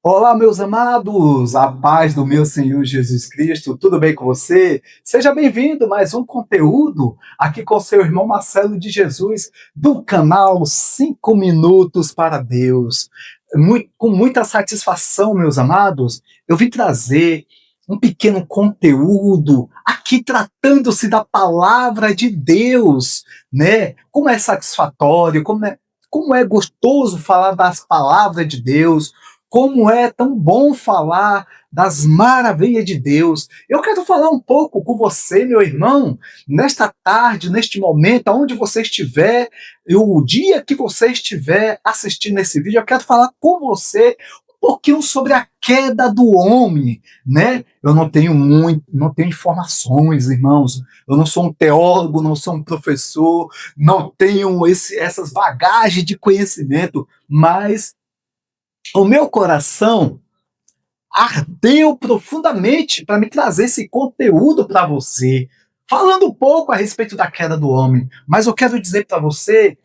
Olá, meus amados, a paz do meu Senhor Jesus Cristo, tudo bem com você? Seja bem-vindo a mais um conteúdo aqui com seu irmão Marcelo de Jesus, do canal 5 Minutos para Deus. Com muita satisfação, meus amados, eu vim trazer um pequeno conteúdo aqui tratando-se da palavra de Deus, né? Como é satisfatório, como é gostoso falar das palavras de Deus, como é tão bom falar das maravilhas de Deus. Eu quero falar um pouco com você, meu irmão, nesta tarde, neste momento, aonde você estiver, e o dia que você estiver assistindo esse vídeo, eu quero falar com você um pouquinho sobre a queda do homem, né? Eu não tenho informações, irmãos. Eu não sou um teólogo, não sou um professor, não tenho essas bagagens de conhecimento, mas o meu coração ardeu profundamente para me trazer esse conteúdo para você, falando um pouco a respeito da queda do homem. Mas eu quero dizer para você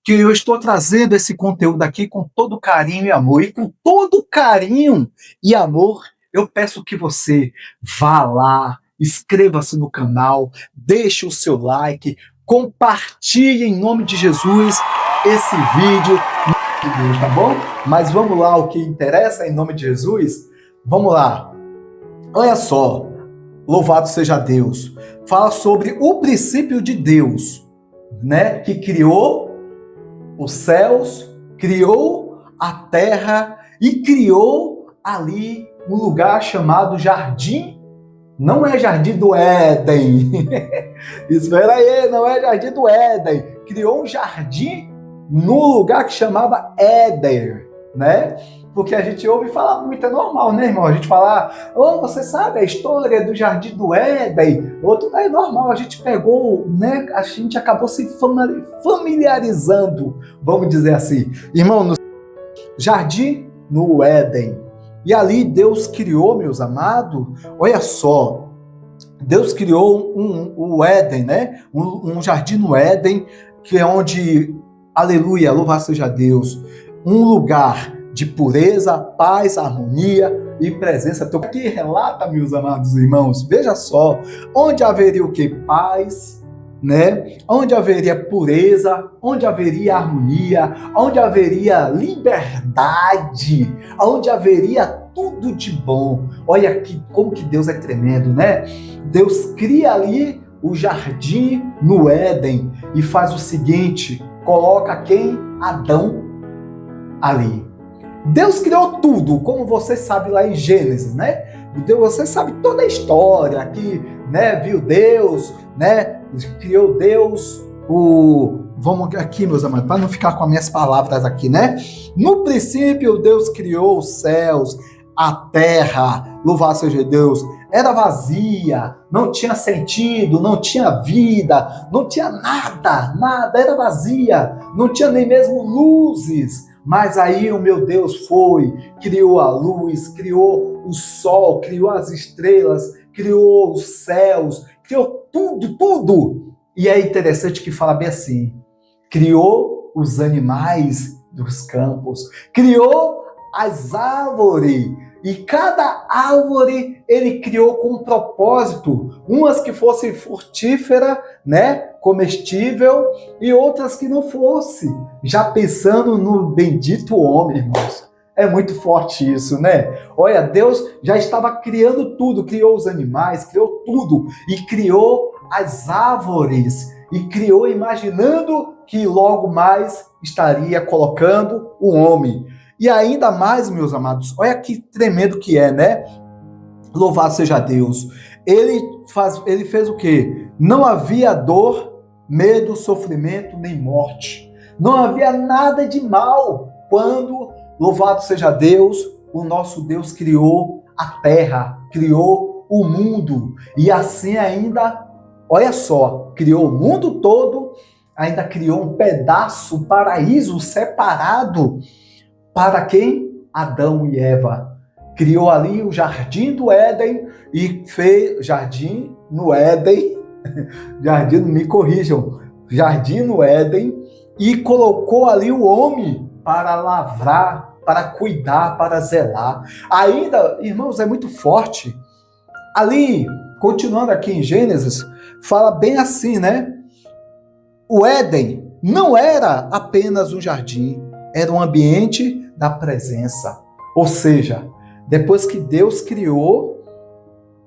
que eu estou trazendo esse conteúdo aqui com todo carinho e amor. E com todo carinho e amor, eu peço que você vá lá, inscreva-se no canal, deixe o seu like, compartilhe em nome de Jesus esse vídeo, tá bom? Mas vamos lá, o que interessa em nome de Jesus? Vamos lá. Olha só, louvado seja Deus. Fala sobre o princípio de Deus, né? Que criou os céus, criou a terra e criou ali um lugar chamado Jardim. Não é Jardim do Éden. Espera aí, não é Jardim do Éden. Criou um jardim no lugar que chamava Éder, né? Porque a gente ouve falar muito, é normal, né, irmão? A gente falar, você sabe a história do Jardim do Éden? Outro é normal, a gente pegou, né? A gente acabou se familiarizando, vamos dizer assim. Irmão, no Jardim no Éden. E ali Deus criou, meus amados, olha só, Deus criou o Éden, né? Um jardim no Éden, que é onde, aleluia, louvado seja Deus, um lugar de pureza, paz, harmonia e presença. Então, aqui relata, meus amados irmãos, veja só, onde haveria o que? Paz, né? Onde haveria pureza, onde haveria harmonia, onde haveria liberdade, onde haveria tudo de bom. Olha aqui como que Deus é tremendo, né? Deus cria ali o jardim no Éden e faz o seguinte, coloca quem? Adão ali. Deus criou tudo, como você sabe lá em Gênesis, né? Você sabe toda a história aqui, né? Viu Deus, né? Criou Deus Vamos aqui, meus amados, para não ficar com as minhas palavras aqui, né? No princípio, Deus criou os céus, a terra, louvado seja Deus, era vazia, não tinha sentido, não tinha vida, não tinha nada, era vazia, não tinha nem mesmo luzes. Mas aí o meu Deus criou a luz, criou o sol, criou as estrelas, criou os céus, criou tudo. E é interessante que fala bem assim, criou os animais dos campos, criou as árvores, e cada árvore ele criou com um propósito, umas que fossem frutífera, né, comestível, e outras que não fosse, já pensando no bendito homem, irmãos. É muito forte isso, né? Olha, Deus já estava criando tudo, criou os animais, criou tudo, e criou as árvores, e criou imaginando que logo mais estaria colocando o homem. E ainda mais, meus amados, olha que tremendo que é, né? Louvado seja Deus. Ele fez o quê? Não havia dor, medo, sofrimento, nem morte. Não havia nada de mal quando, louvado seja Deus, o nosso Deus criou a terra, criou o mundo. E assim ainda, olha só, criou o mundo todo, ainda criou um pedaço, um paraíso separado. Para quem? Adão e Eva. Criou ali o Jardim do Éden e fez Jardim no Éden, Jardim, me corrijam, Jardim no Éden, e colocou ali o homem para lavrar, para cuidar, para zelar. Ainda, irmãos, é muito forte. Ali, continuando aqui em Gênesis, fala bem assim, né? O Éden não era apenas um jardim, era um ambiente da presença. Ou seja, depois que Deus criou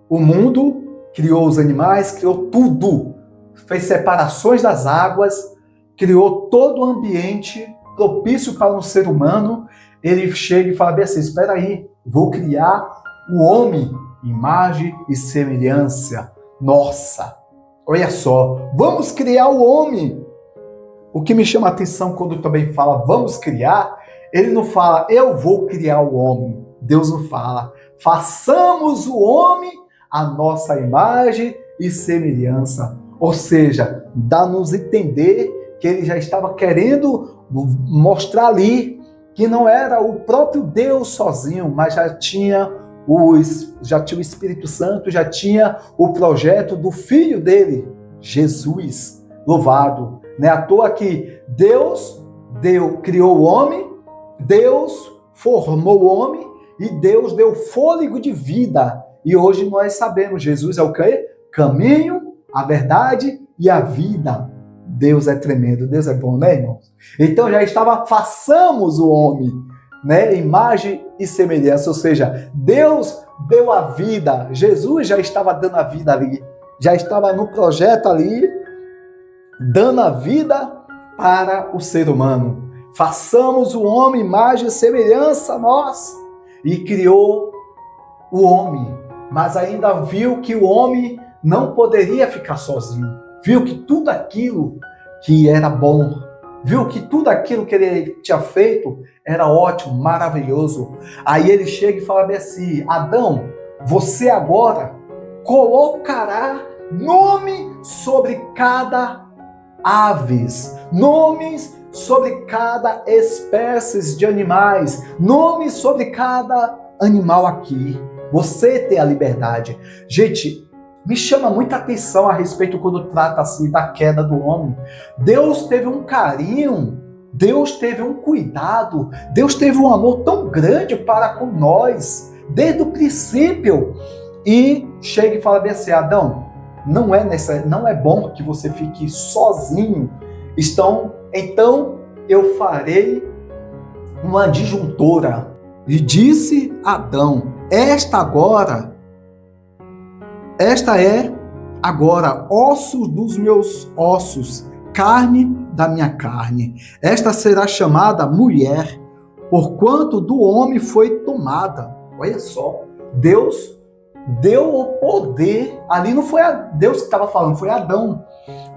o mundo, criou os animais, criou tudo, fez separações das águas, criou todo o ambiente propício para um ser humano, ele chega e fala bem assim, espera aí, vou criar o homem, imagem e semelhança. Nossa, olha só, vamos criar o homem. O que me chama a atenção quando também fala vamos criar, ele não fala eu vou criar o homem. Deus não fala, façamos o homem a nossa imagem e semelhança. Ou seja, dá-nos entender que ele já estava querendo mostrar ali que não era o próprio Deus sozinho, mas já tinha o Espírito Santo, já tinha o projeto do Filho dele, Jesus, louvado. Não é à toa que Deus criou o homem, Deus formou o homem e Deus deu fôlego de vida. E hoje nós sabemos, Jesus é o quê? Caminho, a verdade e a vida. Deus é tremendo, Deus é bom, né, irmãos? Então já estava, façamos o homem, né? Imagem e semelhança, ou seja, Deus deu a vida, Jesus já estava dando a vida ali, já estava no projeto ali, dando a vida para o ser humano. Façamos o homem, imagem e semelhança nossa. E criou o homem, mas ainda viu que o homem não poderia ficar sozinho. Viu que tudo aquilo que era bom, viu que tudo aquilo que ele tinha feito era ótimo, maravilhoso. Aí ele chega e fala bem assim, Adão, você agora colocará nome sobre cada aves, nomes sobre cada espécie de animais, nomes sobre cada animal aqui. Você tem a liberdade. Gente, me chama muita atenção a respeito quando trata-se da queda do homem. Deus teve um carinho, Deus teve um cuidado, Deus teve um amor tão grande para com nós, desde o princípio. E chega e fala bem assim, Adão, não é bom que você fique sozinho. Então eu farei uma disjuntora. E disse Adão, esta é agora osso dos meus ossos, carne da minha carne. Esta será chamada mulher, porquanto do homem foi tomada. Olha só, Deus deu o poder, ali não foi Deus que estava falando, foi Adão.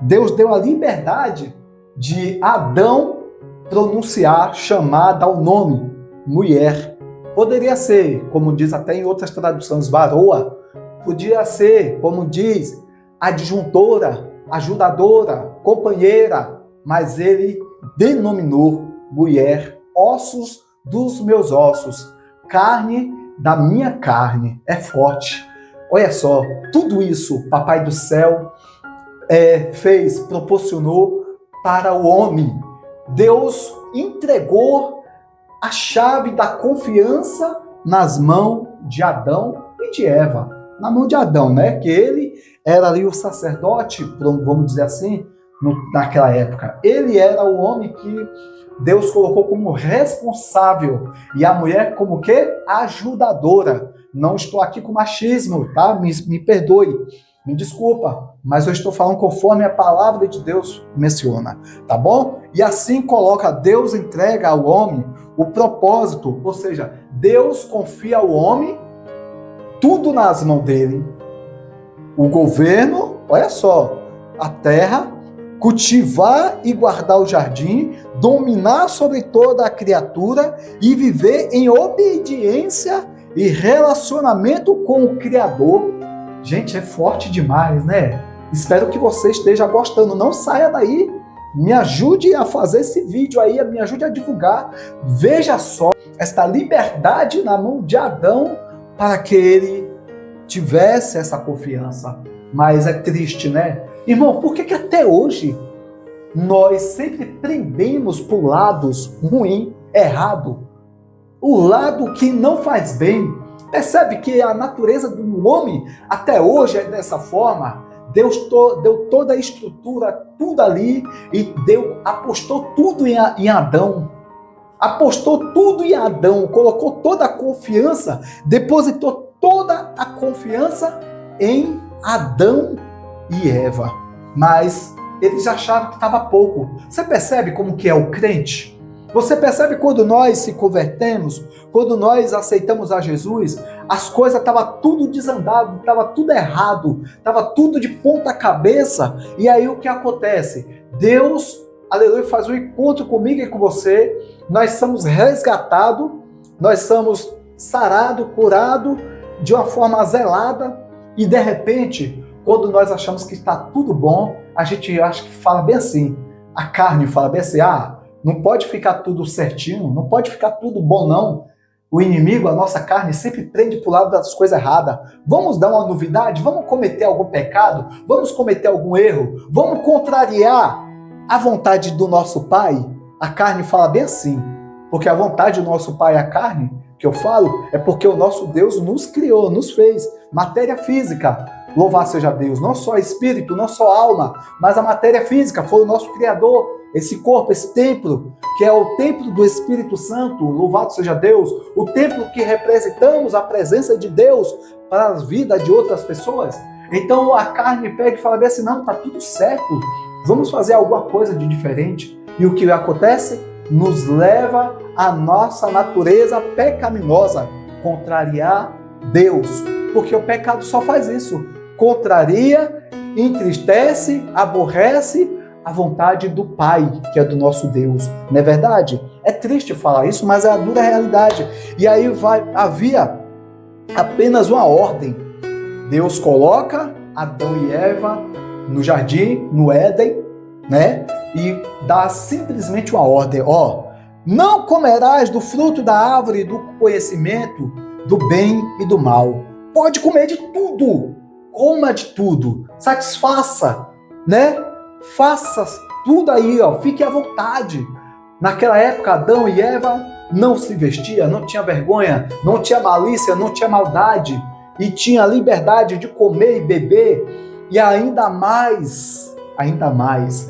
Deus deu a liberdade de Adão pronunciar, chamar, dar o nome, mulher. Poderia ser, como diz até em outras traduções, varoa. Podia ser, como diz, adjuntora, ajudadora, companheira, mas ele denominou mulher, ossos dos meus ossos, carne da minha carne. É forte. Olha só, tudo isso Papai do Céu proporcionou para o homem. Deus entregou a chave da confiança nas mãos de Adão e de Eva. Na mão de Adão, né? Que ele era ali o sacerdote, vamos dizer assim, naquela época. Ele era o homem que Deus colocou como responsável. E a mulher como o quê? Ajudadora. Não estou aqui com machismo, tá? Me perdoe, me desculpa, mas eu estou falando conforme a palavra de Deus menciona, tá bom? E assim Deus entrega ao homem o propósito, ou seja, Deus confia ao homem tudo nas mãos dele. O governo, olha só, a terra, cultivar e guardar o jardim, dominar sobre toda a criatura e viver em obediência e relacionamento com o Criador. Gente, é forte demais, né? Espero que você esteja gostando. Não saia daí. Me ajude a fazer esse vídeo aí, me ajude a divulgar. Veja só esta liberdade na mão de Adão para que ele tivesse essa confiança. Mas é triste, né? Irmão, por que até hoje nós sempre prendemos por lados ruins errado, o lado que não faz bem. Percebe que a natureza do homem até hoje é dessa forma. Deus deu toda a estrutura, tudo ali, e apostou tudo em Adão. Apostou tudo em Adão, colocou toda a confiança, depositou toda a confiança em Adão e Eva. Mas eles acharam que estava pouco. Você percebe como que é o crente? Você percebe quando nós se convertemos, quando nós aceitamos a Jesus, as coisas estavam tudo desandado, estava tudo errado, estava tudo de ponta cabeça. E aí o que acontece? Deus, aleluia, faz um encontro comigo e com você. Nós somos resgatados, nós somos sarados, curados de uma forma zelada. E de repente, quando nós achamos que está tudo bom, a gente acha que fala bem assim, a carne fala bem assim, não pode ficar tudo certinho, não pode ficar tudo bom não. O inimigo, a nossa carne, sempre prende para o lado das coisas erradas. Vamos dar uma novidade? Vamos cometer algum pecado? Vamos cometer algum erro? Vamos contrariar a vontade do nosso Pai? A carne fala bem assim, porque a vontade do nosso Pai, a carne, que eu falo, é porque o nosso Deus nos criou, nos fez, matéria física. Louvado seja Deus, não só espírito, não só alma, mas a matéria física, foi o nosso Criador. Esse corpo, esse templo, que é o templo do Espírito Santo, louvado seja Deus, o templo que representamos a presença de Deus para a vida de outras pessoas. Então a carne pega e fala bem assim, não, está tudo certo, vamos fazer alguma coisa de diferente. E o que acontece? Nos leva à nossa natureza pecaminosa, contrariar Deus, porque o pecado só faz isso, contraria, entristece, aborrece a vontade do Pai, que é do nosso Deus. Não é verdade? É triste falar isso, mas é a dura realidade. E aí havia apenas uma ordem. Deus coloca Adão e Eva no jardim, no Éden, né? E dá simplesmente uma ordem, não comerás do fruto da árvore do conhecimento do bem e do mal. Pode comer de tudo, coma de tudo, satisfaça, né? Faça tudo aí, fique à vontade. Naquela época, Adão e Eva não se vestiam, não tinha vergonha, não tinha malícia, não tinha maldade, e tinha liberdade de comer e beber, e ainda mais,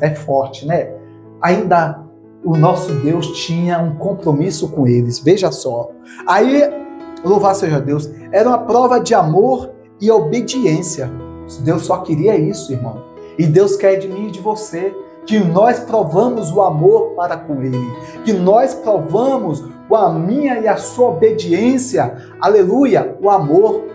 é forte, né? Ainda o nosso Deus tinha um compromisso com eles, veja só. Aí, louvado seja Deus, era uma prova de amor e obediência. Deus só queria isso, irmão. E Deus quer de mim e de você que nós provamos o amor para com Ele, que nós provamos com a minha e a sua obediência, aleluia, o amor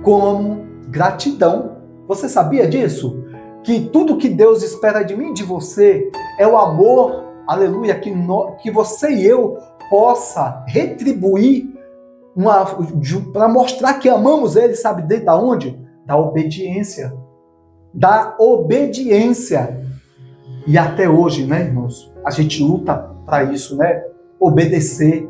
como gratidão. Você sabia disso? Que tudo que Deus espera de mim e de você é o amor, aleluia, que você e eu possa retribuir para mostrar que amamos Ele, sabe desde onde? Da obediência. Da obediência. E até hoje, né, irmãos, a gente luta para isso, né? Obedecer,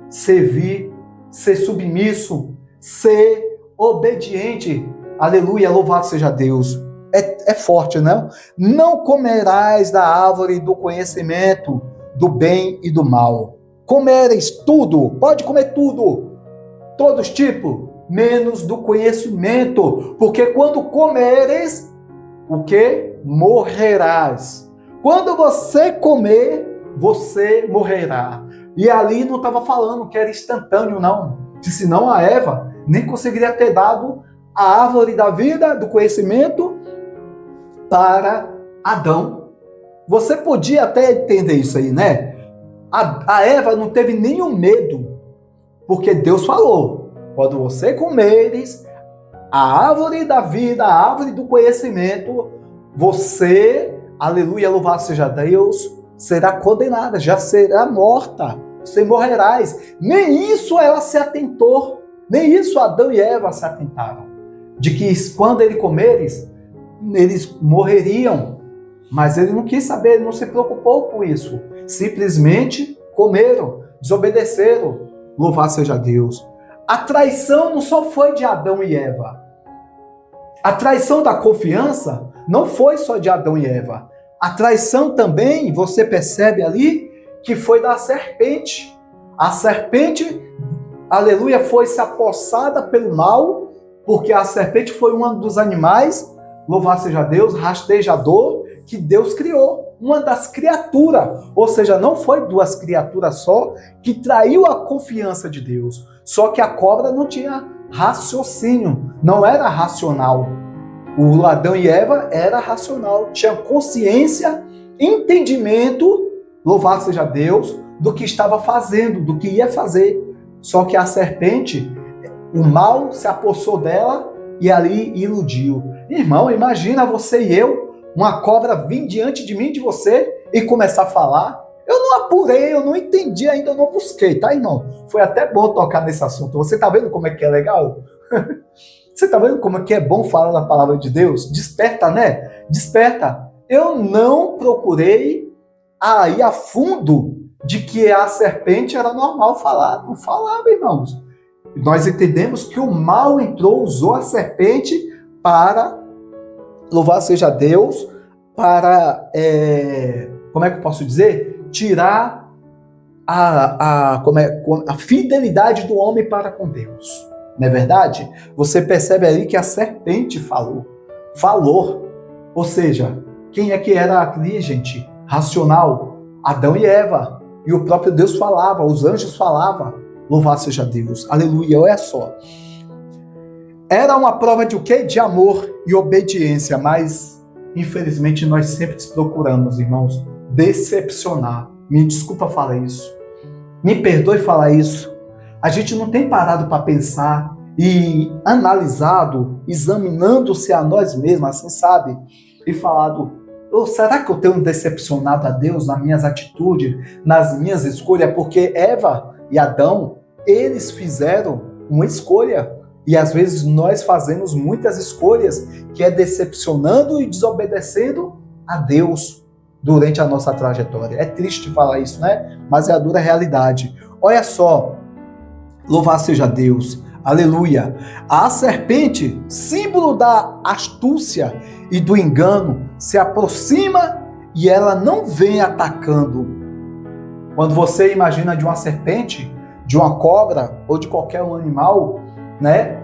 servir, ser submisso, ser obediente. Aleluia, louvado seja Deus. É forte, né? Não comerás da árvore do conhecimento do bem e do mal. Comereis tudo, pode comer tudo, todos os tipos, menos do conhecimento, porque quando comeres, o que? Morrerás. Quando você comer, você morrerá. E ali não estava falando que era instantâneo, não. Que senão a Eva nem conseguiria ter dado a árvore da vida, do conhecimento, para Adão. Você podia até entender isso aí, né? A Eva não teve nenhum medo, porque Deus falou, quando você comeres a árvore da vida, a árvore do conhecimento, você, aleluia, louvado seja Deus, será condenada, já será morta, você morrerás. Nem isso ela se atentou, nem isso Adão e Eva se atentaram, de que quando ele comeres, eles morreriam, mas ele não quis saber, ele não se preocupou com isso, simplesmente comeram, desobedeceram, louvado seja Deus. A traição não só foi de Adão e Eva, a traição da confiança não foi só de Adão e Eva, a traição também, você percebe ali, que foi da serpente. A serpente, aleluia, foi se apossada pelo mal, porque a serpente foi um dos animais, louvado seja Deus, rastejador, que Deus criou. Uma das criaturas, ou seja, não foi duas criaturas só, que traiu a confiança de Deus. Só que a cobra não tinha raciocínio, não era racional. O Adão e Eva era racional, tinha consciência, entendimento, louvado seja Deus, do que estava fazendo, do que ia fazer. Só que a serpente, o mal se apossou dela e ali iludiu. Irmão, imagina você e eu, uma cobra vir diante de mim, de você, e começar a falar. Eu não apurei, eu não entendi ainda, eu não busquei, tá, irmão? Foi até bom tocar nesse assunto. Você tá vendo como é que é legal? Você tá vendo como é que é bom falar da palavra de Deus? Desperta, né? Desperta. Eu não procurei ir a fundo de que a serpente era normal falar. Não falava, irmãos. Nós entendemos que o mal entrou, usou a serpente para, louvado seja Deus, para, como é que eu posso dizer? Tirar a fidelidade do homem para com Deus. Não é verdade? Você percebe ali que a serpente falou. Ou seja, quem é que era ali, gente? Racional. Adão e Eva. E o próprio Deus falava, os anjos falavam. Louvado seja Deus. Aleluia, olha só. Era uma prova de o quê? De amor e obediência, mas infelizmente nós sempre procuramos, irmãos, decepcionar. Me desculpa falar isso. Me perdoe falar isso. A gente não tem parado para pensar e analisado, examinando-se a nós mesmos, assim, sabe? E falado, será que eu tenho decepcionado a Deus nas minhas atitudes, nas minhas escolhas? Porque Eva e Adão, eles fizeram uma escolha. E às vezes nós fazemos muitas escolhas que é decepcionando e desobedecendo a Deus durante a nossa trajetória. É triste falar isso, né? Mas é a dura realidade. Olha só, louvado seja Deus, aleluia. A serpente, símbolo da astúcia e do engano, se aproxima e ela não vem atacando. Quando você imagina de uma serpente, de uma cobra ou de qualquer um animal, né?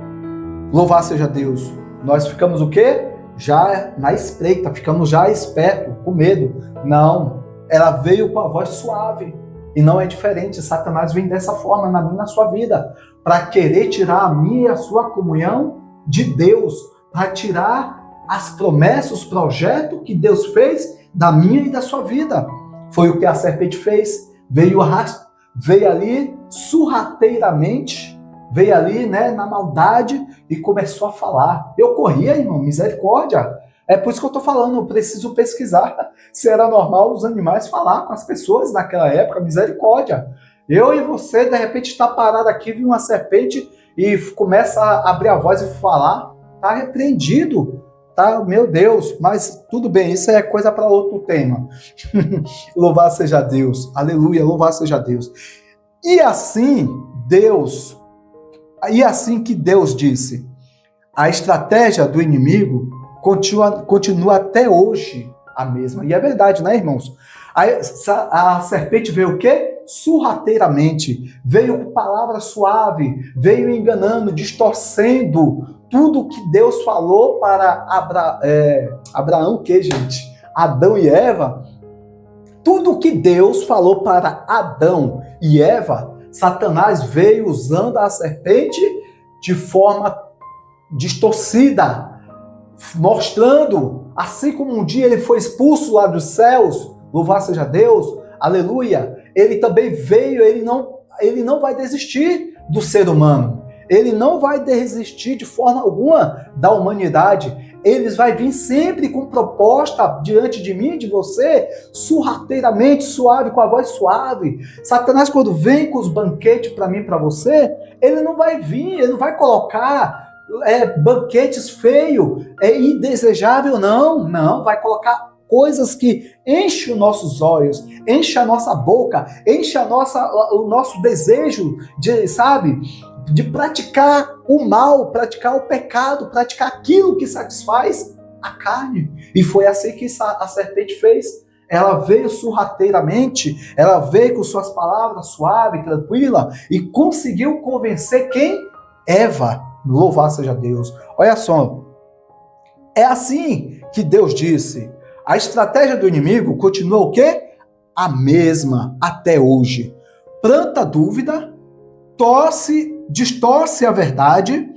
Louvado seja Deus. Nós ficamos o quê? Já na espreita, ficamos já espertos, com medo. Não, ela veio com a voz suave. E não é diferente, Satanás vem dessa forma na minha e na sua vida, para querer tirar a minha e a sua comunhão de Deus, para tirar as promessas, os projetos que Deus fez da minha e da sua vida. Foi o que a serpente fez, veio ali sorrateiramente, veio ali, né, na maldade e começou a falar. Eu corria, irmão, misericórdia. É por isso que eu estou falando, eu preciso pesquisar se era normal os animais falar com as pessoas naquela época, misericórdia. Eu e você, de repente, está parado aqui, viu uma serpente e começa a abrir a voz e falar, está repreendido, tá? Meu Deus, mas tudo bem, isso é coisa para outro tema. Louvado seja Deus, aleluia, louvado seja Deus. E assim que Deus disse, a estratégia do inimigo continua até hoje a mesma. E é verdade, né, irmãos? A serpente veio o quê? Sorrateiramente. Veio com palavra suave, veio enganando, distorcendo tudo que Deus falou para Abraão, o quê, gente? Adão e Eva. Tudo que Deus falou para Adão e Eva, Satanás veio usando a serpente de forma distorcida, mostrando, assim como um dia ele foi expulso lá dos céus, louvado seja Deus, aleluia, ele também veio, ele não vai desistir do ser humano, ele não vai desistir de forma alguma da humanidade, ele vai vir sempre com proposta diante de mim e de você, sorrateiramente, suave, com a voz suave. Satanás, quando vem com os banquetes para mim e para você, ele não vai vir, ele não vai colocar banquetes feios, indesejável, não, vai colocar coisas que enchem os nossos olhos, enchem a nossa boca, enchem o nosso desejo de praticar o mal, praticar o pecado, praticar aquilo que satisfaz a carne. E foi assim que a serpente fez. ela veio sorrateiramente, ela veio com suas palavras suave, tranquila, e conseguiu convencer quem? Eva. Louvado seja Deus. Olha só, é assim que Deus disse. A estratégia do inimigo continua o quê? A mesma até hoje. Planta dúvida, distorce a verdade,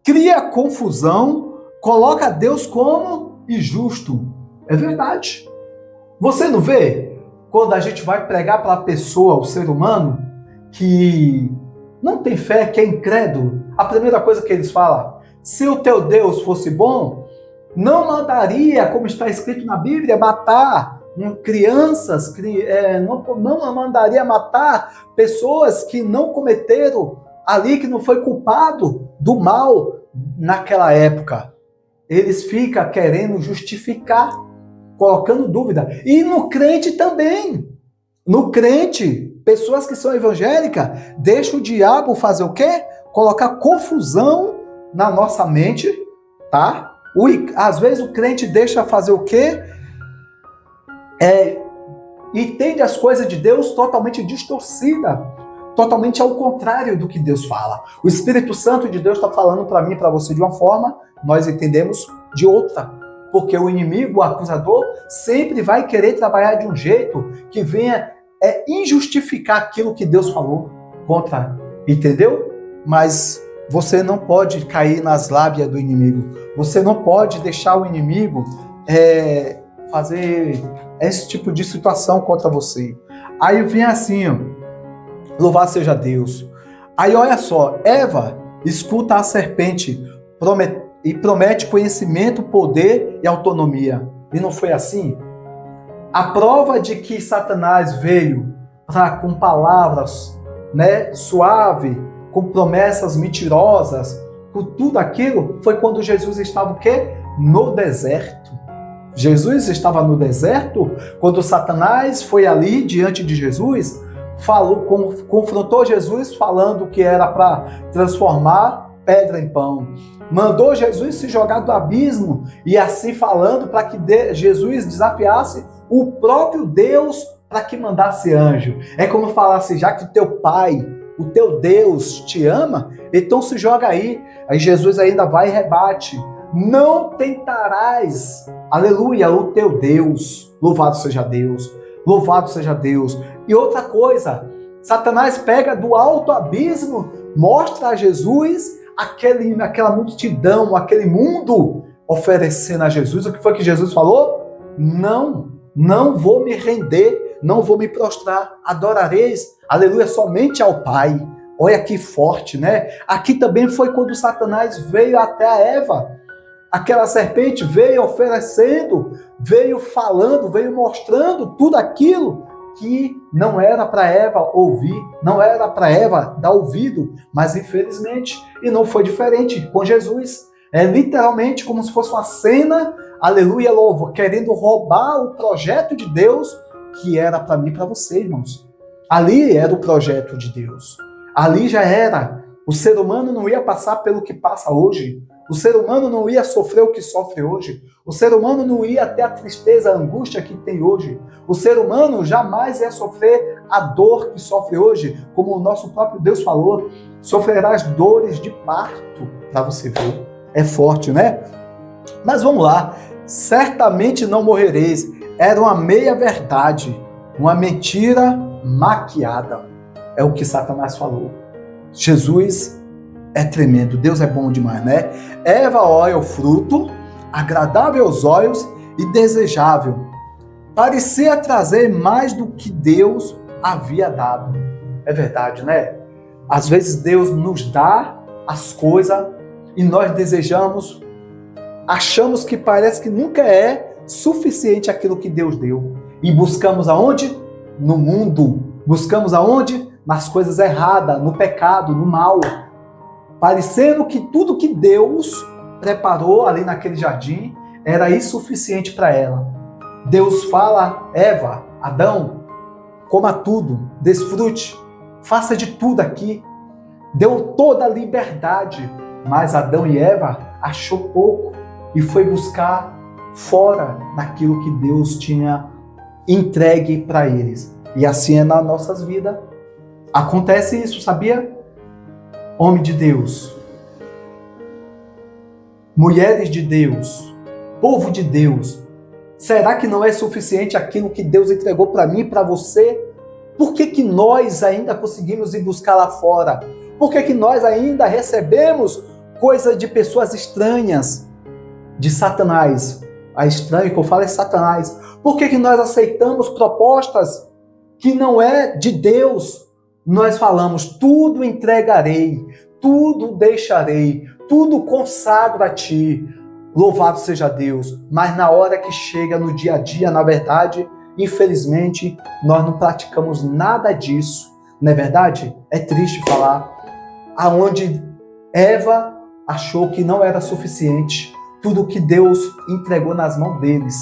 cria confusão, coloca Deus como injusto. É verdade. Você não vê quando a gente vai pregar para a pessoa, o ser humano, que não tem fé, que é incrédulo, a primeira coisa que eles falam, se o teu Deus fosse bom, não mandaria, como está escrito na Bíblia, matar crianças, não mandaria matar pessoas que não cometeram ali, que não foi culpado do mal naquela época. Eles ficam querendo justificar, colocando dúvida. E no crente também. No crente, pessoas que são evangélicas, deixam o diabo fazer o quê? Colocar confusão na nossa mente, tá? Às vezes o crente deixa fazer o quê? Entende as coisas de Deus totalmente distorcida, totalmente ao contrário do que Deus fala. O Espírito Santo de Deus está falando para mim e para você de uma forma, nós entendemos de outra. Porque o inimigo, o acusador, sempre vai querer trabalhar de um jeito que venha injustificar aquilo que Deus falou contra, entendeu? Mas você não pode cair nas lábias do inimigo. Você não pode deixar o inimigo fazer esse tipo de situação contra você. Aí vem assim, ó, louvado seja Deus. Aí olha só, Eva escuta a serpente e promete conhecimento, poder e autonomia. E não foi assim? A prova de que Satanás veio com palavras, suave, com promessas mentirosas, com tudo aquilo, foi quando Jesus estava o quê? No deserto. Jesus estava no deserto quando Satanás foi ali diante de Jesus, confrontou Jesus falando que era para transformar pedra em pão. Mandou Jesus se jogar do abismo e assim falando para que Jesus desafiasse o próprio Deus para que mandasse anjo. É como falasse, já que teu pai, o teu Deus te ama, então se joga aí. Aí Jesus ainda vai e rebate. Não tentarás, aleluia, o teu Deus. Louvado seja Deus. Louvado seja Deus. E outra coisa, Satanás pega do alto abismo, mostra a Jesus aquela multidão, aquele mundo oferecendo a Jesus. O que foi que Jesus falou? Não vou me render, não vou me prostrar, adorareis, aleluia, somente ao Pai. Olha que forte, né? Aqui também foi quando Satanás veio até a Eva. Aquela serpente veio oferecendo, veio falando, veio mostrando tudo aquilo que não era para Eva ouvir, não era para Eva dar ouvido, mas infelizmente, e não foi diferente com Jesus. É literalmente como se fosse uma cena, aleluia, louvo, querendo roubar o projeto de Deus que era para mim e para você, irmãos. Ali era o projeto de Deus. Ali já era. O ser humano não ia passar pelo que passa hoje. O ser humano não ia sofrer o que sofre hoje. O ser humano não ia ter a tristeza, a angústia que tem hoje. O ser humano jamais ia sofrer a dor que sofre hoje, como o nosso próprio Deus falou. Sofrerás dores de parto, para você ver. É forte, né? Mas vamos lá. Certamente não morrereis. Era uma meia-verdade, uma mentira maquiada. É o que Satanás falou. Jesus é tremendo, Deus é bom demais, né? Eva olha o fruto, agradável aos olhos e desejável. Parecia trazer mais do que Deus havia dado. É verdade, né? Às vezes Deus nos dá as coisas e nós desejamos, achamos que parece que nunca é suficiente aquilo que Deus deu. E buscamos aonde? No mundo. Buscamos aonde? Nas coisas erradas, no pecado, no mal. Parecendo que tudo que Deus preparou ali naquele jardim era insuficiente para ela. Deus fala, Eva, Adão, coma tudo, desfrute, faça de tudo aqui. Deu toda a liberdade, mas Adão e Eva achou pouco e foi buscar fora daquilo que Deus tinha entregue para eles. E assim é nas nossas vidas. Acontece isso, sabia? Homem de Deus, mulheres de Deus, povo de Deus, será que não é suficiente aquilo que Deus entregou para mim e para você? Por que nós ainda conseguimos ir buscar lá fora? Por que nós ainda recebemos coisa de pessoas estranhas, de Satanás? A estranho que eu falo é Satanás. Por que nós aceitamos propostas que não é de Deus? Nós falamos, tudo entregarei, tudo deixarei, tudo consagro a ti. Louvado seja Deus. Mas na hora que chega no dia a dia, na verdade, infelizmente, nós não praticamos nada disso. Não é verdade? É triste falar. Aonde Eva achou que não era suficiente tudo que Deus entregou nas mãos deles.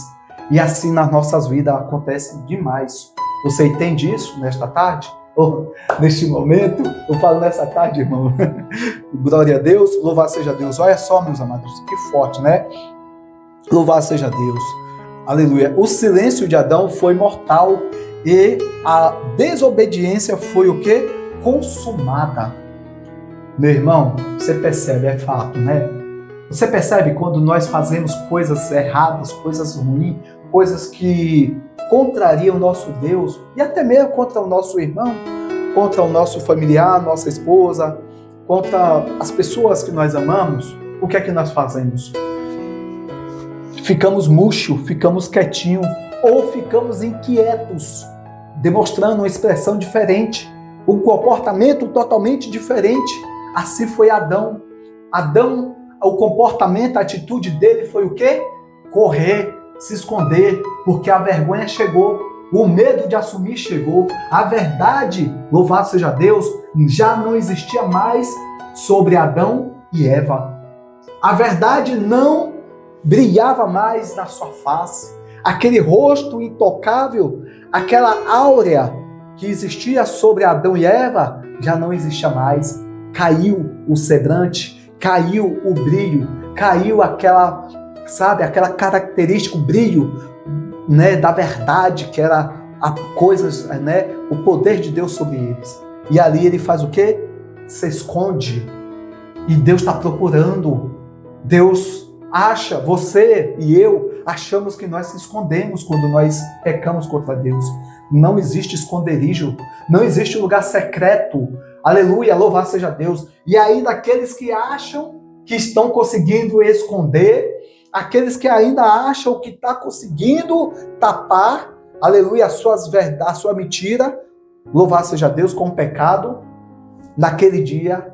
E assim nas nossas vidas acontece demais. Você entende isso nesta tarde? Ou neste momento? Eu falo nessa tarde, irmão. Glória a Deus, louvado seja Deus. Olha só, meus amados, que forte, né? Louvado seja Deus. Aleluia. O silêncio de Adão foi mortal e a desobediência foi o quê? Consumada. Meu irmão, você percebe, é fato, né? Você percebe quando nós fazemos coisas erradas, coisas ruins, coisas que contrariam o nosso Deus, e até mesmo contra o nosso irmão, contra o nosso familiar, nossa esposa, contra as pessoas que nós amamos, o que é que nós fazemos? Ficamos murchos, ficamos quietinhos, ou ficamos inquietos, demonstrando uma expressão diferente, um comportamento totalmente diferente. Assim foi Adão. Adão, o comportamento, a atitude dele foi o quê? Correr, se esconder, porque a vergonha chegou, o medo de assumir chegou, a verdade, louvado seja Deus, já não existia mais sobre Adão e Eva. A verdade não brilhava mais na sua face, aquele rosto intocável, aquela áurea que existia sobre Adão e Eva, já não existia mais. Caiu o semblante, caiu o brilho, caiu aquela, sabe, aquela característica, o brilho, né, da verdade, que era a coisas, né, o poder de Deus sobre eles. E ali ele faz o quê? Se esconde. E Deus está procurando. Deus acha, você e eu achamos que nós se escondemos quando nós pecamos contra Deus. Não existe esconderijo, não existe lugar secreto. Aleluia, louvado seja Deus. E ainda aqueles que acham que estão conseguindo esconder, aqueles que ainda acham que está conseguindo tapar, aleluia, a sua mentira, louvado seja Deus, com o pecado, naquele dia,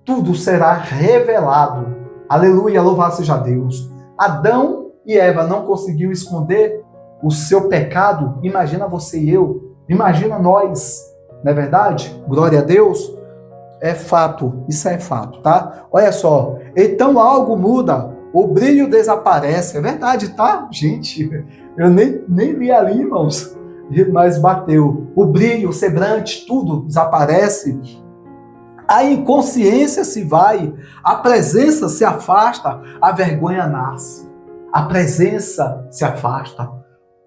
tudo será revelado. Aleluia, louvado seja Deus. Adão e Eva não conseguiram esconder o seu pecado. Imagina você e eu, imagina nós. Não é verdade? Glória a Deus. É fato, isso é fato, tá? Olha só, então algo muda, o brilho desaparece. É verdade, tá? Gente, eu nem li ali, irmãos, mas bateu. O brilho, o semblante, tudo desaparece. A inconsciência se vai, a presença se afasta, a vergonha nasce. A presença se afasta.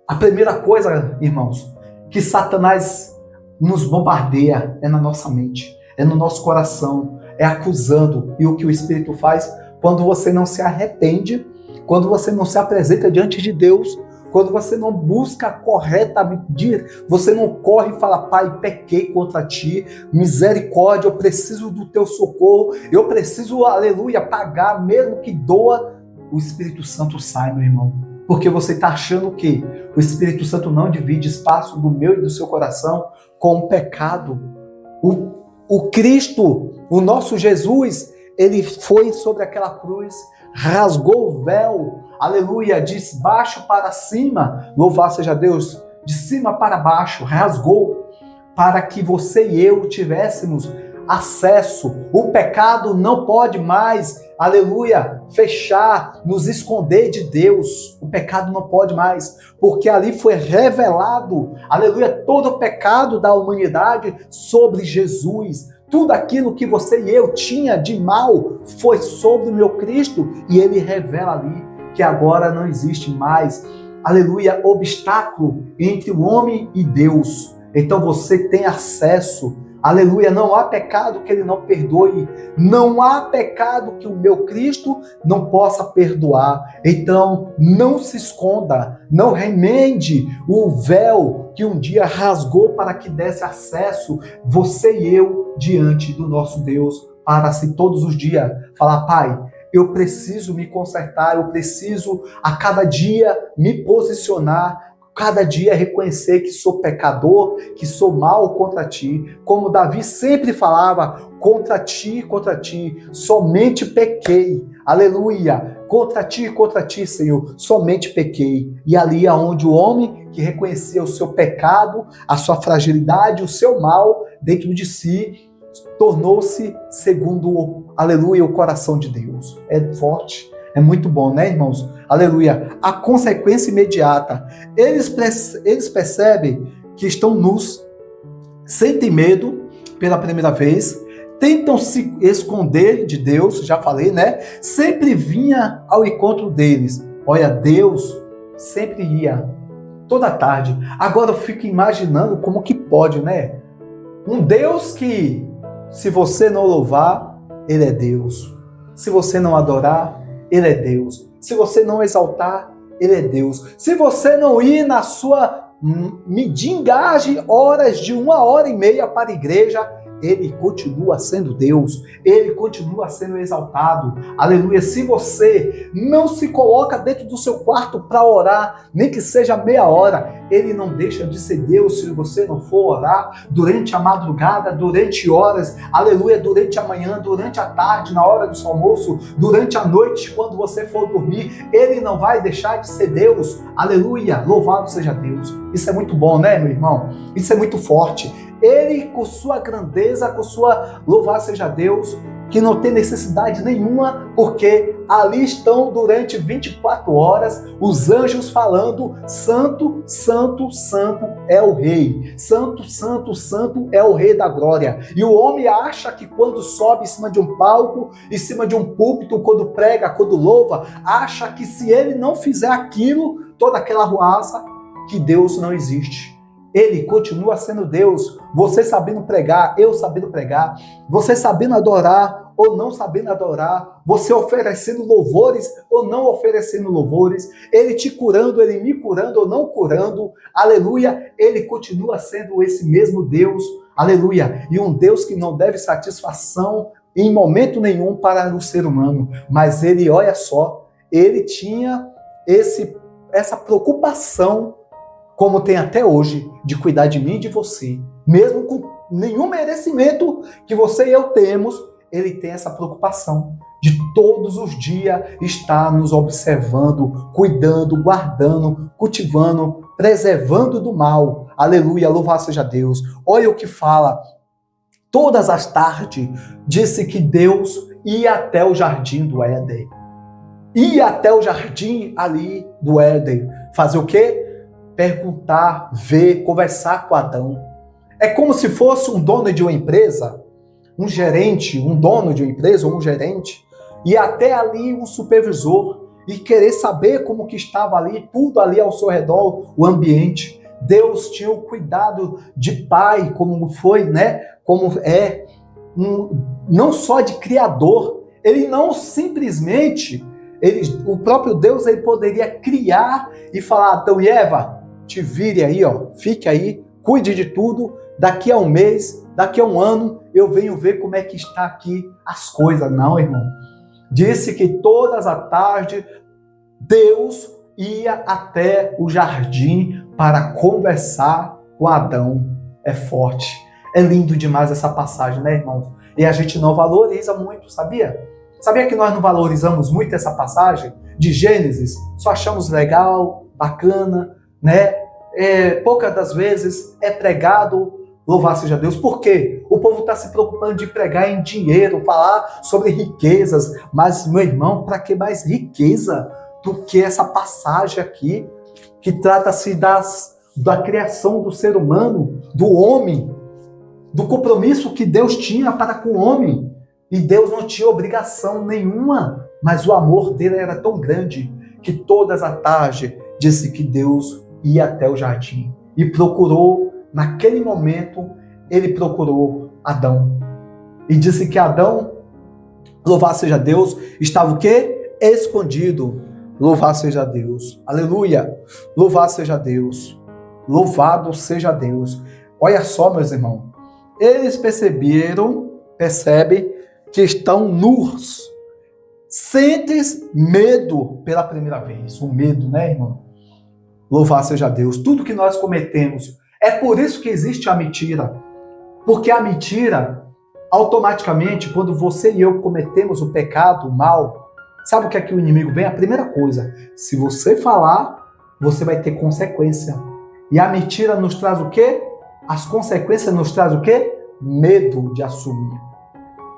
A primeira coisa, irmãos, que Satanás nos bombardeia é na nossa mente, é no nosso coração, é acusando. E o que o Espírito faz quando você não se arrepende, quando você não se apresenta diante de Deus, quando você não busca corretamente, você não corre e fala, Pai, pequei contra ti, misericórdia, eu preciso do teu socorro, eu preciso, aleluia, pagar, mesmo que doa, o Espírito Santo sai, meu irmão. Porque você está achando que o Espírito Santo não divide espaço do meu e do seu coração com o pecado. O Cristo, o nosso Jesus, ele foi sobre aquela cruz, rasgou o véu, aleluia, de baixo para cima, louvado seja Deus, de cima para baixo, rasgou, para que você e eu tivéssemos acesso. O pecado não pode mais, aleluia, fechar, nos esconder de Deus. O pecado não pode mais, porque ali foi revelado, aleluia, todo o pecado da humanidade sobre Jesus. Tudo aquilo que você e eu tinha de mal foi sobre o meu Cristo, e ele revela ali que agora não existe mais aleluia, obstáculo entre o homem e Deus. Então você tem acesso, aleluia, não há pecado que ele não perdoe, não há pecado que o meu Cristo não possa perdoar. Então não se esconda, não remende o véu que um dia rasgou para que desse acesso, você e eu, diante do nosso Deus, para assim todos os dias falar: Pai, eu preciso me consertar, eu preciso a cada dia me posicionar, cada dia reconhecer que sou pecador, que sou mal contra ti. Como Davi sempre falava: contra ti, somente pequei. Aleluia! Contra ti, Senhor, somente pequei. E ali é onde o homem que reconhecia o seu pecado, a sua fragilidade, o seu mal dentro de si, tornou-se segundo, aleluia, o coração de Deus. É forte, é muito bom, né, irmãos? Aleluia. A consequência imediata. Eles percebem que estão nus, sentem medo pela primeira vez, tentam se esconder de Deus, já falei, né? Sempre vinha ao encontro deles. Olha, Deus sempre ia, toda tarde. Agora eu fico imaginando como que pode, né? Um Deus que, se você não louvar, Ele é Deus. Se você não adorar, Ele é Deus. Se você não exaltar, Ele é Deus. Se você não ir na sua mendigagem horas de 1h30 para a igreja, Ele continua sendo Deus, Ele continua sendo exaltado, aleluia. Se você não se coloca dentro do seu quarto para orar, nem que seja meia hora, Ele não deixa de ser Deus se você não for orar durante a madrugada, durante horas, aleluia, durante a manhã, durante a tarde, na hora do seu almoço, durante a noite, quando você for dormir, Ele não vai deixar de ser Deus, aleluia, louvado seja Deus. Isso é muito bom, né, meu irmão? Isso é muito forte. Ele, com sua grandeza, com sua louvado seja Deus, que não tem necessidade nenhuma, porque ali estão durante 24 horas os anjos falando: Santo, Santo, Santo é o Rei. Santo, Santo, Santo é o Rei da glória. E o homem acha que quando sobe em cima de um palco, em cima de um púlpito, quando prega, quando louva, acha que se ele não fizer aquilo, toda aquela ruaça, que Deus não existe. Ele continua sendo Deus. Você sabendo pregar, eu sabendo pregar, você sabendo adorar ou não sabendo adorar, você oferecendo louvores ou não oferecendo louvores, Ele te curando, Ele me curando ou não curando, aleluia, Ele continua sendo esse mesmo Deus, aleluia, e um Deus que não deve satisfação em momento nenhum para o ser humano, mas Ele, olha só, Ele tinha essa preocupação, como tem até hoje, de cuidar de mim e de você. Mesmo com nenhum merecimento que você e eu temos, Ele tem essa preocupação de todos os dias estar nos observando, cuidando, guardando, cultivando, preservando do mal. Aleluia, louvado seja Deus. Olha o que fala. Todas as tardes, disse que Deus ia até o jardim do Éden. Ia até o jardim ali do Éden. Fazer o quê? Perguntar, ver, conversar com Adão. É como se fosse um dono de uma empresa, um gerente, um dono de uma empresa ou um gerente, e até ali um supervisor, e querer saber como que estava ali, tudo ali ao seu redor, o ambiente. Deus tinha o cuidado de pai, como foi, né? Como é, não só de criador. Ele não simplesmente, o próprio Deus, ele poderia criar e falar: Adão e Eva, te vire aí, ó, fique aí, cuide de tudo, daqui a um mês, daqui a um ano, eu venho ver como é que está aqui as coisas. Não, irmão. Disse que todas as tardes, Deus ia até o jardim para conversar com Adão. É forte. É lindo demais essa passagem, né, irmãos? E a gente não valoriza muito, sabia? Sabia que nós não valorizamos muito essa passagem de Gênesis? Só achamos legal, bacana, né? Poucas das vezes é pregado, louvado seja Deus. Por quê? O povo está se preocupando de pregar em dinheiro, falar sobre riquezas. Mas, meu irmão, para que mais riqueza do que essa passagem aqui, que trata-se da criação do ser humano, do homem, do compromisso que Deus tinha para com o homem. E Deus não tinha obrigação nenhuma, mas o amor dele era tão grande que todas as tardes disse que Deus ia até o jardim e procurou, naquele momento, ele procurou Adão. E disse que Adão, louvado seja Deus, estava o quê? Escondido. Louvado seja Deus. Aleluia. Louvado seja Deus. Louvado seja Deus. Olha só, meus irmãos. Eles percebem que estão nus. Sentem medo pela primeira vez. O medo, né, irmão? Louvado seja Deus. Tudo que nós cometemos. É por isso que existe a mentira. Porque a mentira, automaticamente, quando você e eu cometemos o pecado, o mal, sabe o que é que o inimigo vem? A primeira coisa, se você falar, você vai ter consequência. E a mentira nos traz o quê? As consequências nos traz o quê? Medo de assumir.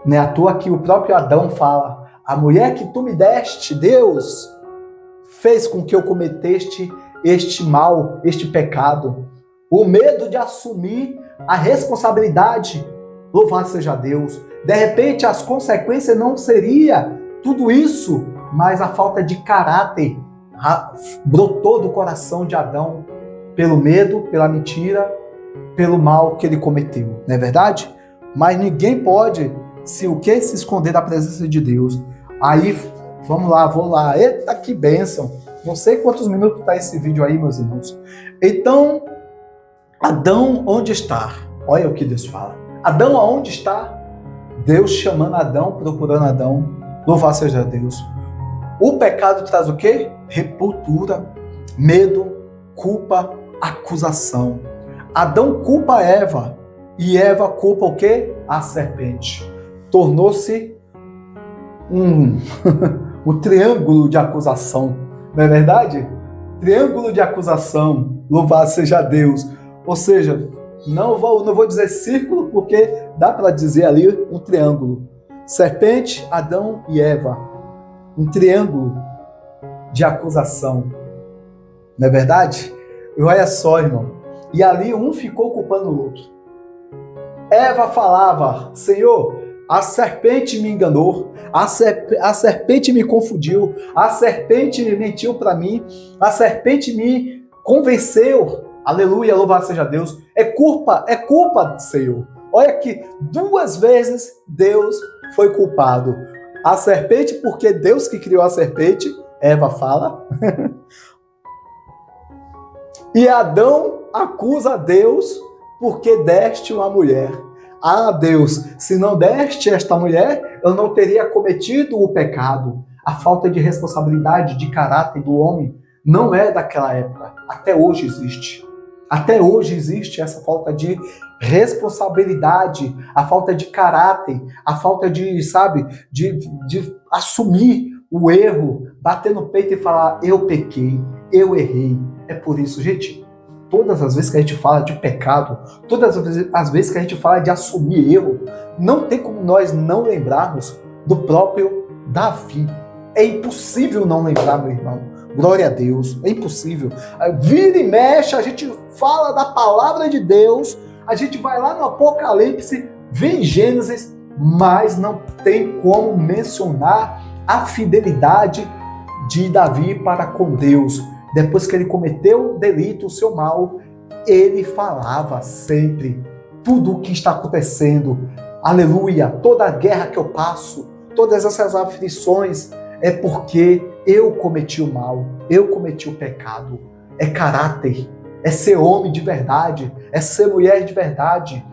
Não é à toa que o próprio Adão fala, a mulher que tu me deste, Deus, fez com que eu cometeste este mal, este pecado. O medo de assumir a responsabilidade, louvado seja Deus. De repente, as consequências não seria tudo isso, mas a falta de caráter brotou do coração de Adão pelo medo, pela mentira, pelo mal que ele cometeu. Não é verdade? Mas ninguém pode se esconder da presença de Deus. Aí, vamos lá, vou lá. Eita, que bênção. Não sei quantos minutos está esse vídeo aí, meus irmãos. Então, Adão, onde está? Olha o que Deus fala. Adão, aonde está? Deus chamando Adão, procurando Adão. Louvado seja Deus. O pecado traz o quê? Repultura, medo, culpa, acusação. Adão culpa Eva e Eva culpa o quê? A serpente. Tornou-se um triângulo de acusação. Não é verdade? Triângulo de acusação. Louvado seja Deus. Ou seja, não vou dizer círculo, porque dá para dizer ali um triângulo. Serpente, Adão e Eva. Um triângulo de acusação. Não é verdade? E olha só, irmão. E ali um ficou culpando o outro. Eva falava, Senhor, a serpente me enganou, a serpente me confundiu, a serpente mentiu para mim, a serpente me convenceu. Aleluia, louvado seja Deus. É culpa do Senhor. Olha que 2 vezes Deus foi culpado. A serpente, porque Deus que criou a serpente, Eva fala. E Adão acusa Deus porque deste uma mulher. Ah, Deus, se não deste esta mulher, eu não teria cometido o pecado. A falta de responsabilidade, de caráter do homem não é daquela época. Até hoje existe. Até hoje existe essa falta de responsabilidade, a falta de caráter, a falta de, de assumir o erro, bater no peito e falar, eu pequei, eu errei. É por isso, gente, todas as vezes que a gente fala de pecado, todas as vezes que a gente fala de assumir erro, não tem como nós não lembrarmos do próprio Davi. É impossível não lembrar, meu irmão. Glória a Deus, é impossível. Vira e mexe, a gente fala da palavra de Deus, a gente vai lá no Apocalipse, vê em Gênesis, mas não tem como mencionar a fidelidade de Davi para com Deus. Depois que ele cometeu o delito, o seu mal, ele falava sempre tudo o que está acontecendo. Aleluia, toda a guerra que eu passo, todas essas aflições, é porque eu cometi o mal, eu cometi o pecado. É caráter, é ser homem de verdade, é ser mulher de verdade.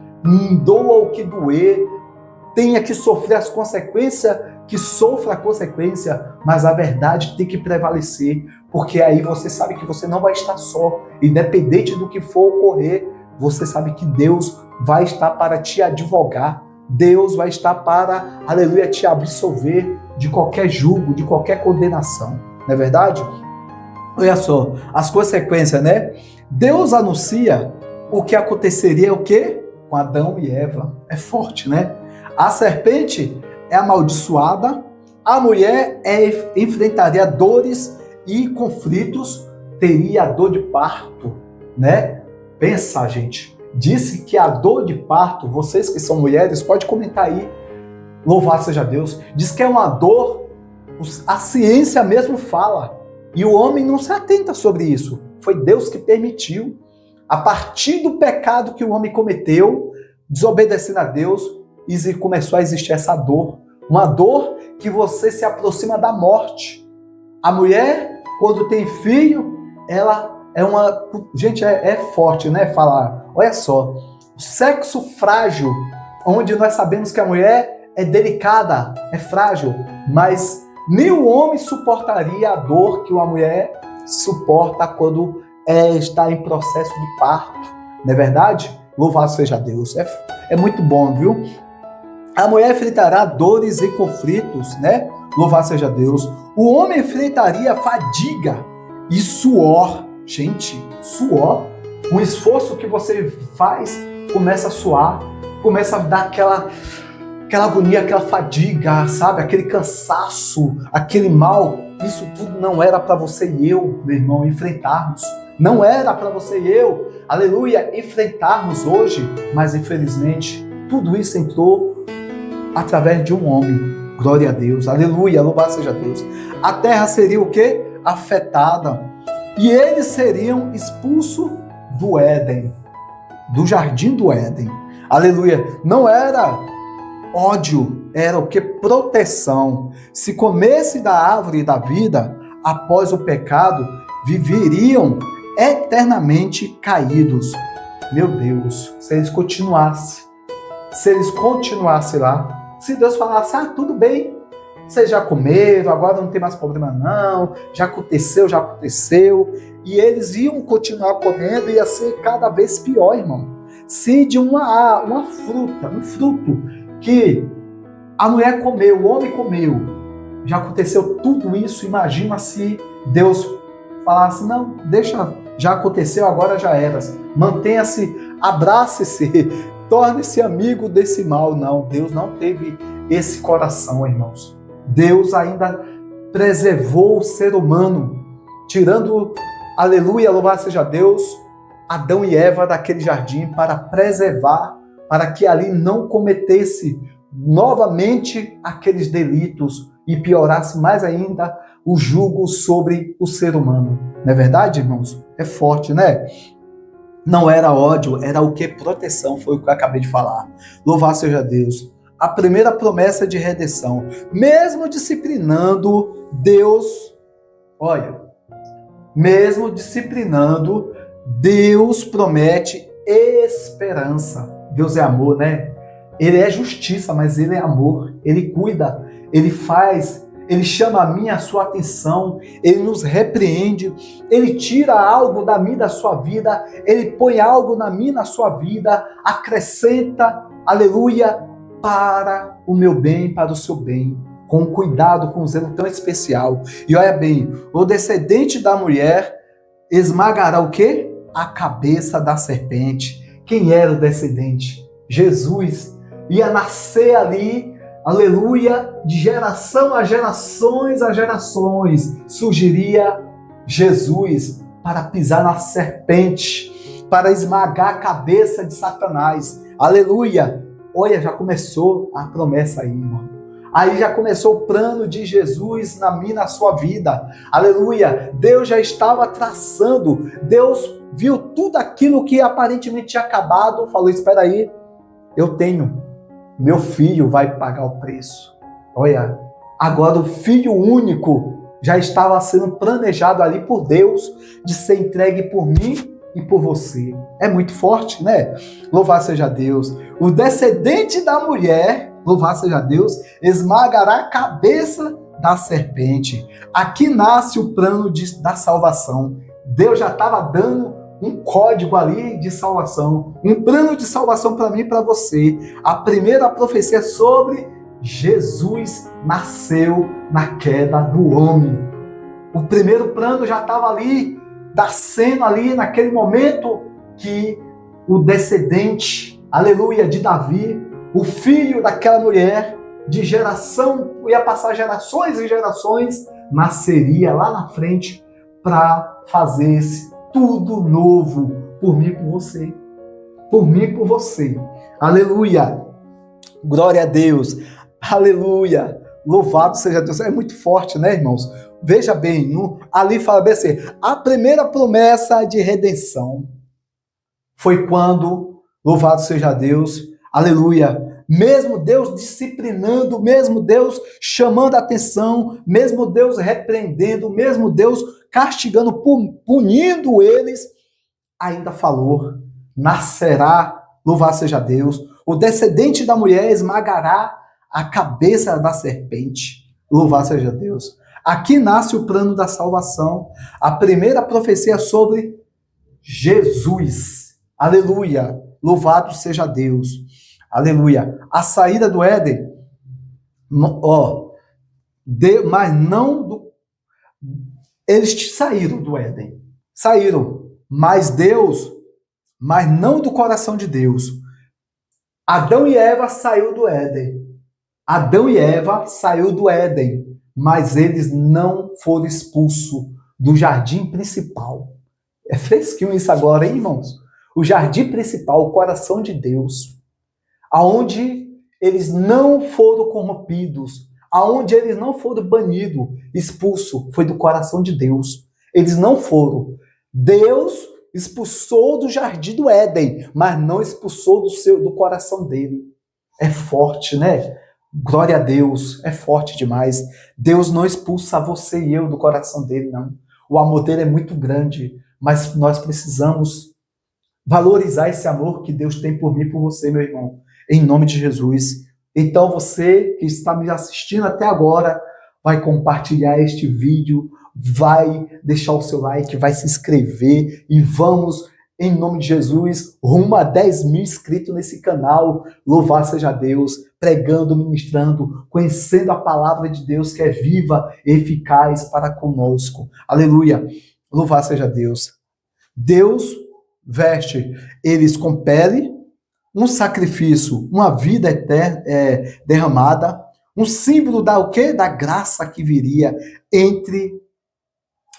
Doa o que doer, tenha que sofrer as consequências, que sofra a consequência, mas a verdade tem que prevalecer, porque aí você sabe que você não vai estar só, independente do que for ocorrer, você sabe que Deus vai estar para te advogar, Deus vai estar para, aleluia, te absolver de qualquer julgo, de qualquer condenação, não é verdade? Olha só, as consequências, né? Deus anuncia o que aconteceria, o quê? Com Adão e Eva. É forte, né? A serpente é amaldiçoada, a mulher enfrentaria dores e conflitos, teria a dor de parto, né? Pensa, gente, disse que a dor de parto, vocês que são mulheres, pode comentar aí, louvado seja Deus, diz que é uma dor, a ciência mesmo fala, E o homem não se atenta sobre isso. Foi Deus que permitiu. A partir do pecado que o homem cometeu, desobedecendo a Deus, e começou a existir essa dor. Uma dor que você se aproxima da morte. A mulher, quando tem filho, ela é uma... Gente, é forte, né? Falar. Olha só. Sexo frágil, onde nós sabemos que a mulher é delicada, é frágil, mas nem o homem suportaria a dor que uma mulher suporta quando está em processo de parto. Não é verdade? Louvado seja Deus. É muito bom, viu? A mulher enfrentará dores e conflitos, né? Louvado seja Deus. O homem enfrentaria fadiga e suor. Gente, suor. O esforço que você faz começa a suar, começa a dar aquela agonia, aquela fadiga, sabe? Aquele cansaço, aquele mal. Isso tudo não era para você e eu, meu irmão, enfrentarmos. Não era para você e eu, aleluia, enfrentarmos hoje. Mas infelizmente, tudo isso entrou através de um homem. Glória a Deus, aleluia, louvado seja Deus. A terra seria o quê? Afetada. E eles seriam expulsos do Éden, do jardim do Éden. Aleluia. Não era ódio, era o que? Proteção. Se comesse da árvore da vida, após o pecado, viveriam eternamente caídos. Meu Deus, se eles continuassem lá, se Deus falasse, tudo bem, vocês já comeram, agora não tem mais problema não, já aconteceu, e eles iam continuar comendo e ia ser cada vez pior, irmão. Se de uma fruta, um fruto que a mulher comeu, o homem comeu, já aconteceu tudo isso, imagina se Deus falasse, não, deixa, já aconteceu, agora já era, mantenha-se, abrace-se, torne-se amigo desse mal. Não, Deus não teve esse coração, irmãos. Deus ainda preservou o ser humano, tirando, aleluia, louvado seja Deus, Adão e Eva daquele jardim para preservar, para que ali não cometesse novamente aqueles delitos e piorasse mais ainda o jugo sobre o ser humano. Não é verdade, irmãos? É forte, né? Não era ódio, era o que? Proteção, foi o que eu acabei de falar. Louvado seja Deus. A primeira promessa de redenção. Mesmo disciplinando, Deus, olha, mesmo disciplinando, Deus promete esperança. Deus é amor, né? Ele é justiça, mas Ele é amor. Ele cuida, Ele faz, Ele chama a minha, a sua atenção, Ele nos repreende, Ele tira algo da minha, da sua vida, Ele põe algo na minha, na sua vida, acrescenta, aleluia, para o meu bem, para o seu bem, com cuidado, com um zelo tão especial. E olha bem, o descendente da mulher esmagará o quê? A cabeça da serpente. Quem era o descendente? Jesus. Ia nascer ali, aleluia, de geração a gerações, surgiria Jesus para pisar na serpente, para esmagar a cabeça de Satanás. Aleluia. Olha, já começou a promessa aí, irmão. Aí já começou o plano de Jesus na minha, na sua vida. Aleluia. Deus já estava traçando. Deus viu tudo aquilo que aparentemente tinha acabado. Falou, espera aí, eu tenho. Meu filho vai pagar o preço. Olha, agora o filho único já estava sendo planejado ali por Deus de ser entregue por mim e por você. É muito forte, né? Louvado seja Deus. O descendente da mulher, louvado seja Deus, esmagará a cabeça da serpente. Aqui nasce o plano da salvação. Deus já estava dando um código ali de salvação, um plano de salvação para mim e para você. A primeira profecia é sobre Jesus nasceu na queda do homem. O primeiro plano já estava ali, nascendo ali naquele momento que o descendente, aleluia, de Davi, o filho daquela mulher, de geração, ia passar gerações e gerações, nasceria lá na frente para fazer tudo novo por mim e por você. Por mim e por você. Aleluia. Glória a Deus. Aleluia. Louvado seja Deus. É muito forte, né, irmãos? Veja bem, ali fala bem assim, a primeira promessa de redenção foi quando, louvado seja Deus, aleluia, mesmo Deus disciplinando, mesmo Deus chamando a atenção, mesmo Deus repreendendo, mesmo Deus castigando, punindo eles, ainda falou, nascerá, louvado seja Deus, o descendente da mulher esmagará a cabeça da serpente, louvado seja Deus. Aqui nasce o plano da salvação, a primeira profecia sobre Jesus. Aleluia. Louvado seja Deus. Aleluia. A saída do Éden, mas não do. Eles saíram do Éden. Saíram. Mas não do coração de Deus. Adão e Eva saiu do Éden. Adão e Eva saiu do Éden, mas eles não foram expulsos do jardim principal. É fresquinho isso agora, hein, irmãos? O jardim principal, o coração de Deus, aonde eles não foram corrompidos, aonde eles não foram banidos, expulsos, foi do coração de Deus. Eles não foram. Deus expulsou do jardim do Éden, mas não expulsou do coração dele. É forte, né? Glória a Deus, é forte demais. Deus não expulsa você e eu do coração dele, não. O amor dele é muito grande, mas nós precisamos valorizar esse amor que Deus tem por mim e por você, meu irmão, em nome de Jesus. Então você que está me assistindo até agora, vai compartilhar este vídeo, vai deixar o seu like, vai se inscrever e vamos, em nome de Jesus, rumo a 10 mil inscritos nesse canal. Louvado seja Deus, pregando, ministrando, conhecendo a palavra de Deus que é viva e eficaz para conosco. Aleluia. Louvado seja Deus. Deus veste eles com pele, um sacrifício, uma vida eterna derramada, um símbolo da o quê? Da graça que viria entre,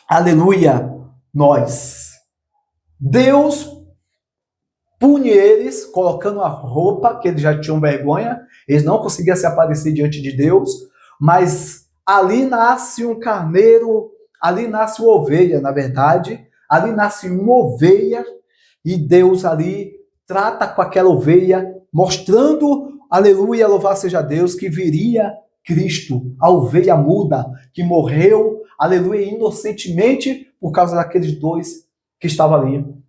aleluia, nós. Deus pune eles, colocando a roupa, que eles já tinham vergonha, eles não conseguiam se aparecer diante de Deus, mas ali nasce um carneiro, ali nasce uma ovelha, na verdade, ali nasce uma ovelha, e Deus ali trata com aquela ovelha, mostrando, aleluia, louvado seja Deus, que viria Cristo, a ovelha muda, que morreu, aleluia, inocentemente, por causa daqueles dois que estavam ali.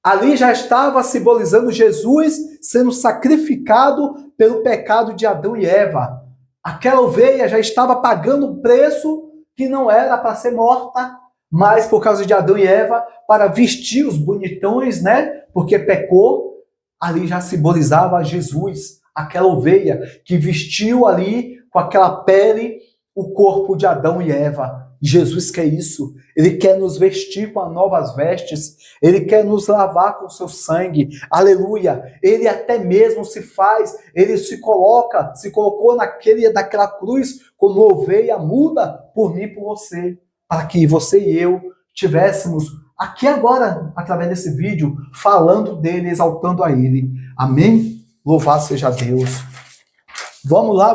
Ali já estava simbolizando Jesus sendo sacrificado pelo pecado de Adão e Eva. Aquela ovelha já estava pagando um preço que não era para ser morta, mas por causa de Adão e Eva, para vestir os bonitões, né? Porque pecou, ali já simbolizava Jesus, aquela ovelha que vestiu ali com aquela pele o corpo de Adão e Eva. Jesus quer isso, ele quer nos vestir com as novas vestes, ele quer nos lavar com o seu sangue, aleluia, ele até mesmo ele se colocou naquela cruz como ovelha muda por mim e por você, para que você e eu tivéssemos aqui agora, através desse vídeo, falando dele, exaltando a ele, amém? Louvado seja Deus. Vamos lá,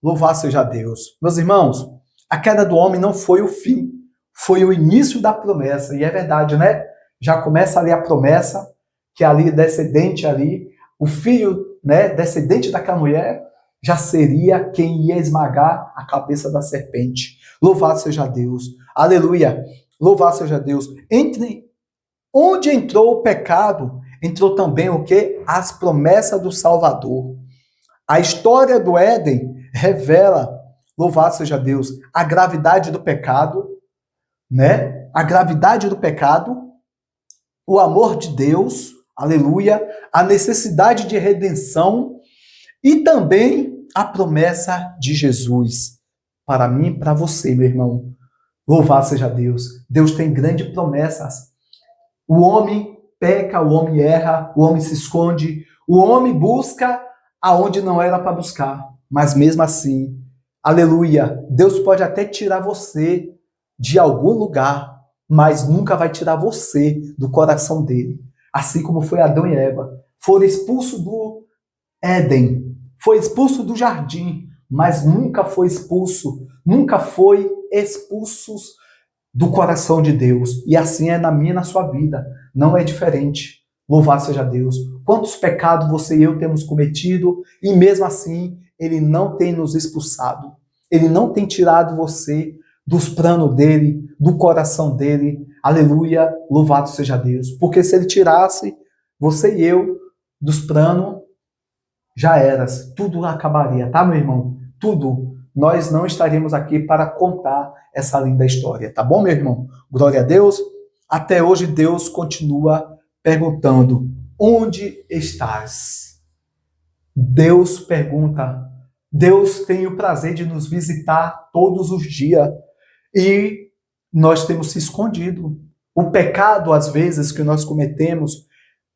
louvado seja Deus. Meus irmãos, a queda do homem não foi o fim, foi o início da promessa. E é verdade, né? Já começa ali a promessa, que ali, descendente ali, o filho, né, descendente daquela mulher, já seria quem ia esmagar a cabeça da serpente. Louvado seja Deus. Aleluia. Louvado seja Deus. Onde entrou o pecado, entrou também o quê? As promessas do Salvador. A história do Éden revela, louvado seja Deus, a gravidade do pecado, né? A gravidade do pecado, o amor de Deus, aleluia, a necessidade de redenção e também a promessa de Jesus para mim e para você, meu irmão. Louvado seja Deus. Deus tem grandes promessas. O homem peca, o homem erra, o homem se esconde, o homem busca aonde não era para buscar, mas mesmo assim, aleluia, Deus pode até tirar você de algum lugar, mas nunca vai tirar você do coração dele. Assim como foi Adão e Eva. Foram expulsos do Éden, foi expulso do jardim, mas nunca foi expulso, nunca foi expulsos do coração de Deus. E assim é na minha e na sua vida. Não é diferente. Louvado seja Deus. Quantos pecados você e eu temos cometido e mesmo assim Ele não tem nos expulsado. Ele não tem tirado você dos planos dele, do coração dele. Aleluia, louvado seja Deus. Porque se Ele tirasse você e eu dos planos, já eras. Tudo acabaria, tá, meu irmão? Tudo. Nós não estaremos aqui para contar essa linda história, tá bom, meu irmão? Glória a Deus. Até hoje Deus continua perguntando: onde estás? Deus pergunta. Deus tem o prazer de nos visitar todos os dias e nós temos se escondido. O pecado, às vezes, que nós cometemos,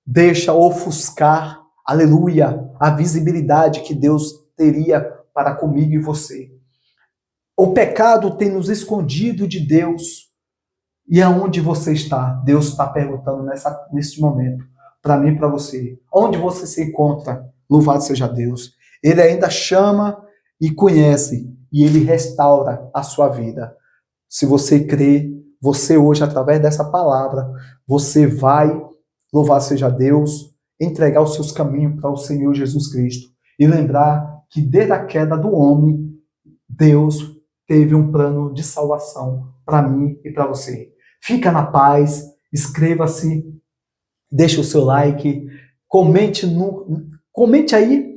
deixa ofuscar, aleluia, a visibilidade que Deus teria para comigo e você. O pecado tem nos escondido de Deus. E aonde você está? Deus está perguntando neste momento, para mim e para você. Onde você se encontra? Louvado seja Deus. Ele ainda chama e conhece, e Ele restaura a sua vida. Se você crê, você hoje, através dessa palavra, você vai, louvado seja Deus, entregar os seus caminhos para o Senhor Jesus Cristo. E lembrar que desde a queda do homem, Deus teve um plano de salvação para mim e para você. Fica na paz, inscreva-se, deixe o seu like, comente aí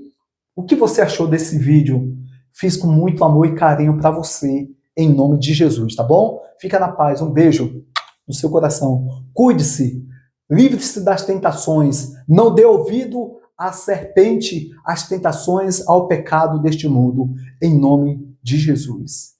o que você achou desse vídeo. Fiz com muito amor e carinho para você, em nome de Jesus, tá bom? Fica na paz, um beijo no seu coração. Cuide-se, livre-se das tentações, não dê ouvido à serpente, às tentações, ao pecado deste mundo, em nome de Jesus.